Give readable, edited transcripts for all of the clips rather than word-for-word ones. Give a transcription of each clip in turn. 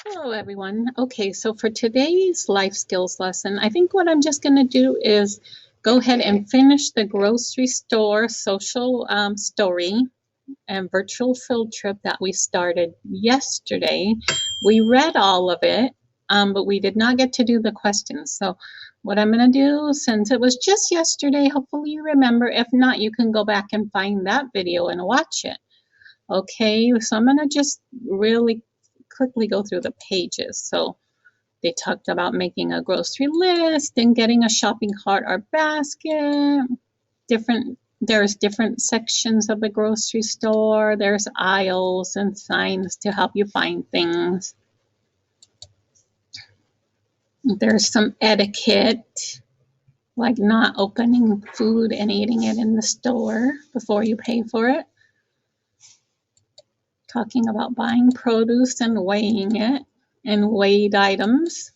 Hello, everyone. Okay, so for today's life skills lesson, I think what I'm just going to do is go ahead and finish the grocery store social story and virtual field trip that we started yesterday. We read all of it, but we did not get to do the questions. So what I'm going to do, since it was just yesterday, hopefully you remember. If not, you can go back and find that video and watch it. Okay, so I'm going to just really quickly go through the pages. So they talked about making a grocery list and getting a shopping cart or basket. There's different sections of the grocery store. There's aisles and signs to help you find things. There's some etiquette, like not opening food and eating it in the store before you pay for it. Talking about buying produce and weighing it and weighed items.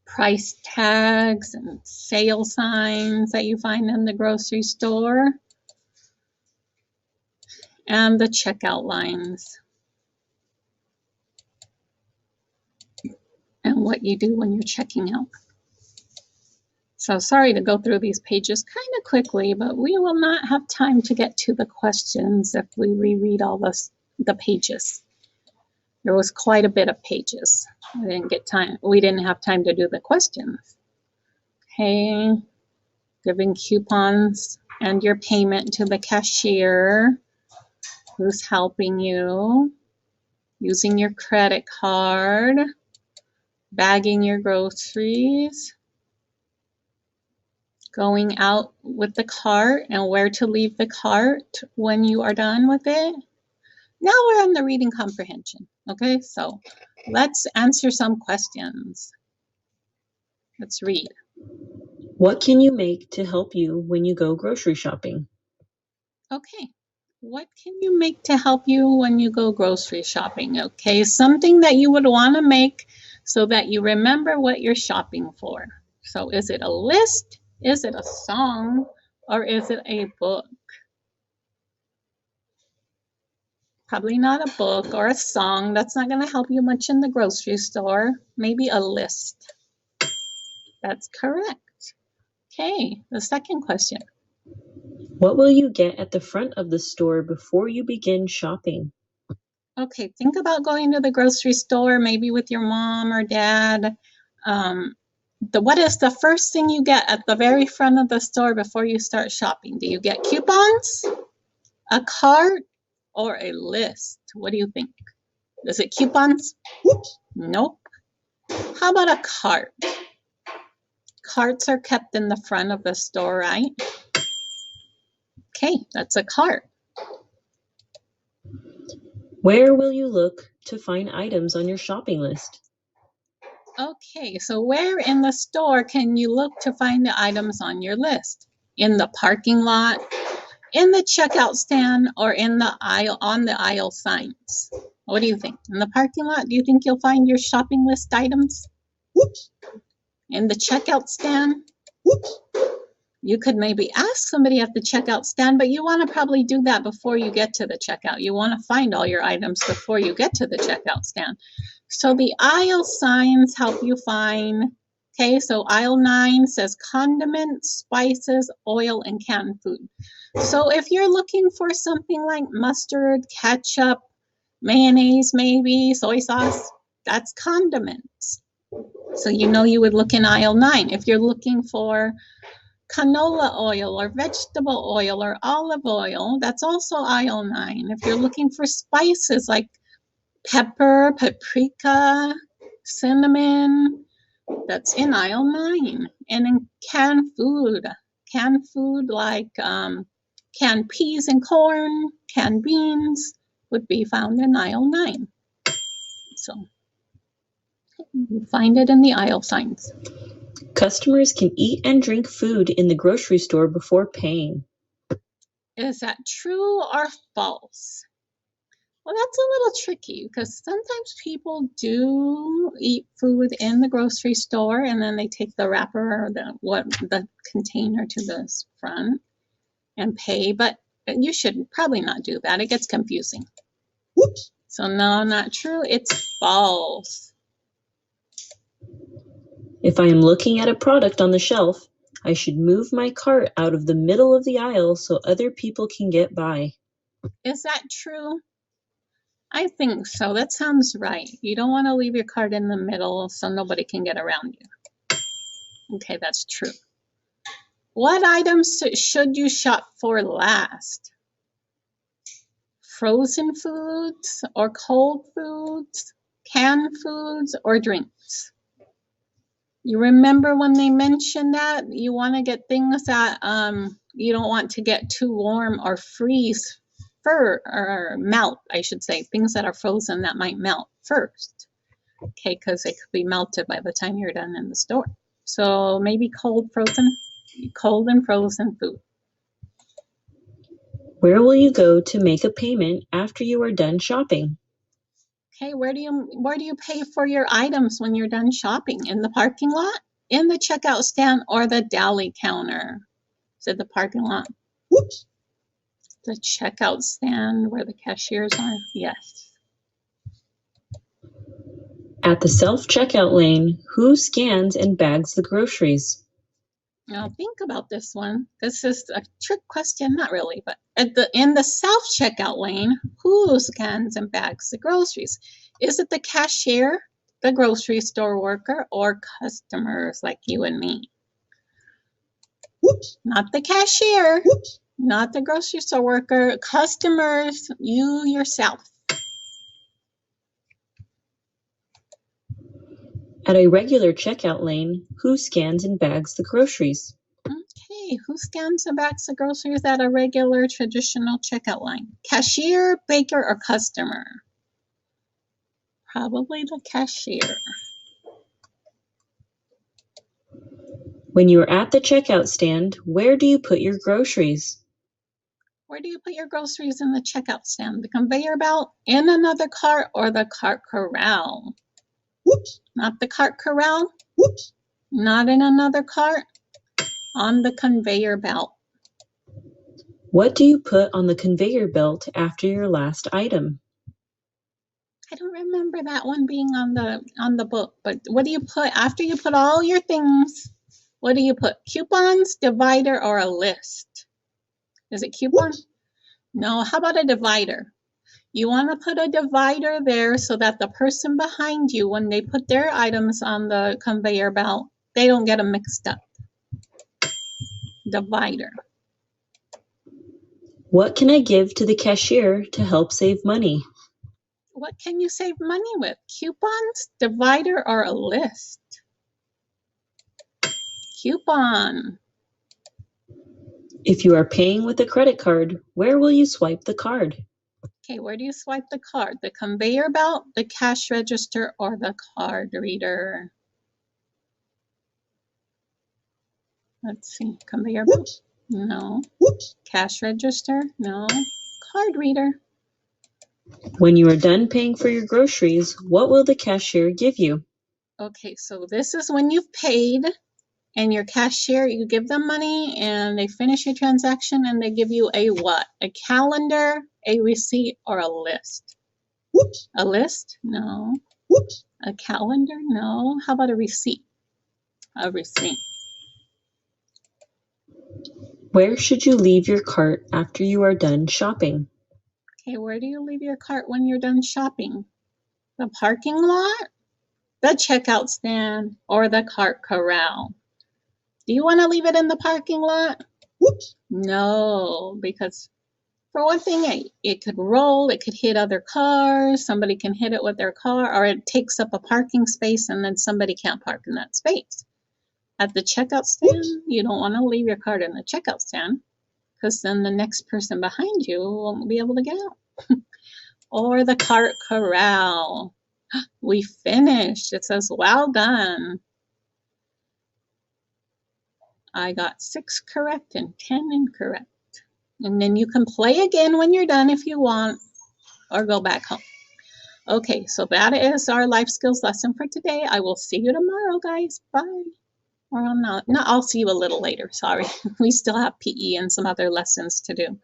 Price tags and sale signs that you find in the grocery store. And the checkout lines. And what you do when you're checking out. So sorry to go through these pages kind of quickly, but we will not have time to get to the questions if we reread all the pages. There was quite a bit of pages. We didn't have time to do the questions. Okay, giving coupons and your payment to the cashier who's helping you, using your credit card, bagging your groceries, going out with the cart and where to leave the cart when you are done with it. Now we're on the reading comprehension. Okay, so let's answer some questions. Let's read. What can you make to help you when you go grocery shopping? Okay, what can you make to help you when you go grocery shopping? Okay, something that you would want to make so that you remember what you're shopping for. So is it a list? Is it a song? Or is it a book? Probably not a book or a song. That's not going to help you much in the grocery store. Maybe a list. That's correct. Okay, the second question. What will you get at the front of the store before you begin shopping? Okay, think about going to the grocery store, maybe with your mom or dad. What is the first thing you get at the very front of the store before you start shopping? Do you get coupons, a cart, or a list? What do you think? Is it coupons? Nope. How about a cart? Carts are kept in the front of the store, right? Okay, that's a cart. Where will you look to find items on your shopping list? Okay, so where in the store can you look to find the items on your list? In the parking lot, in the checkout stand, or in the aisle, on the aisle signs? What do you think? In the parking lot, do you think you'll find your shopping list items? Whoops. In the checkout stand? Whoops. You could maybe ask somebody at the checkout stand, but you want to probably do that before you get to the checkout. You want to find all your items before you get to the checkout stand. So the aisle signs help you find. Okay, so aisle 9 says condiments, spices, oil, and canned food. So if you're looking for something like mustard, ketchup, mayonnaise, maybe soy sauce, that's condiments. So you know you would look in aisle 9. If you're looking for canola oil or vegetable oil or olive oil, that's also aisle 9. If you're looking for spices like pepper, paprika, cinnamon, that's in aisle 9. And in canned food like canned peas and corn, canned beans would be found in aisle 9. So you find it in the aisle signs. Customers can eat and drink food in the grocery store before paying. Is that true or false? Well, that's a little tricky because sometimes people do eat food in the grocery store and then they take the wrapper or the container to the front and pay, but you should probably not do that. It gets confusing. Whoops. So no, not true. It's false. If I am looking at a product on the shelf, I should move my cart out of the middle of the aisle so other people can get by. Is that true? I think so. That sounds right. You don't want to leave your cart in the middle so nobody can get around you. Okay, that's true. What items should you shop for last? Frozen foods or cold foods, canned foods or drinks? You remember when they mentioned that you want to get things that you don't want to get too warm or freeze or melt, I should say, things that are frozen that might melt first. Okay, because they could be melted by the time you're done in the store. So maybe cold and frozen food. Where will you go to make a payment after you are done shopping? Okay, where do you pay for your items when you're done shopping? In the parking lot, in the checkout stand, or the deli counter? Is it the parking lot? Whoops. The checkout stand where the cashiers are? Yes. At the self-checkout lane, who scans and bags the groceries? Now think about this one. This is a trick question, not really, but in the self-checkout lane, who scans and bags the groceries? Is it the cashier, the grocery store worker, or customers like you and me? Whoops. Not the cashier. Whoops. Not the grocery store worker. Customers, you yourself. At a regular checkout lane, who scans and bags the groceries? Okay, who scans and bags the groceries at a regular traditional checkout line? Cashier, baker, or customer? Probably the cashier. When you are at the checkout stand, where do you put your groceries? Where do you put your groceries in the checkout stand? The conveyor belt, in another cart, or the cart corral? Whoops. Not the cart corral. Whoops. Not in another cart. On the conveyor belt. What do you put on the conveyor belt after your last item? I don't remember that one being on the book, but what do you put after you put all your things? What do you put? Coupons, divider, or a list? Is it coupon? No, how about a divider? You want to put a divider there so that the person behind you, when they put their items on the conveyor belt, they don't get them mixed up. Divider. What can I give to the cashier to help save money? What can you save money with? Coupons, divider, or a list? Coupon. If you are paying with a credit card, where will you swipe the card? Okay, where do you swipe the card? The conveyor belt, the cash register, or the card reader? Let's see, conveyor belt? Whoops. No. Whoops. Cash register? No. Card reader? When you are done paying for your groceries, what will the cashier give you? Okay, so this is when you've paid and your cashier, you give them money and they finish your transaction and they give you a what? A calendar, a receipt, or a list? Whoops. A list? No. Whoops. A calendar? No. How about a receipt? A receipt. Where should you leave your cart after you are done shopping? Okay, where do you leave your cart when you're done shopping? The parking lot, the checkout stand, or the cart corral? Do you want to leave it in the parking lot? Whoops. No, because for one thing, it could roll, it could hit other cars, somebody can hit it with their car, or it takes up a parking space and then somebody can't park in that space. At the checkout stand, you don't want to leave your cart in the checkout stand because then the next person behind you won't be able to get out. Or the cart corral. We finished. It says, well done. I got 6 correct and 10 incorrect. And then you can play again when you're done if you want, or go back home. Okay, so that is our life skills lesson for today. I will see you tomorrow, guys. Bye. Or I'm not. No, I'll see you a little later. Sorry. We still have PE and some other lessons to do.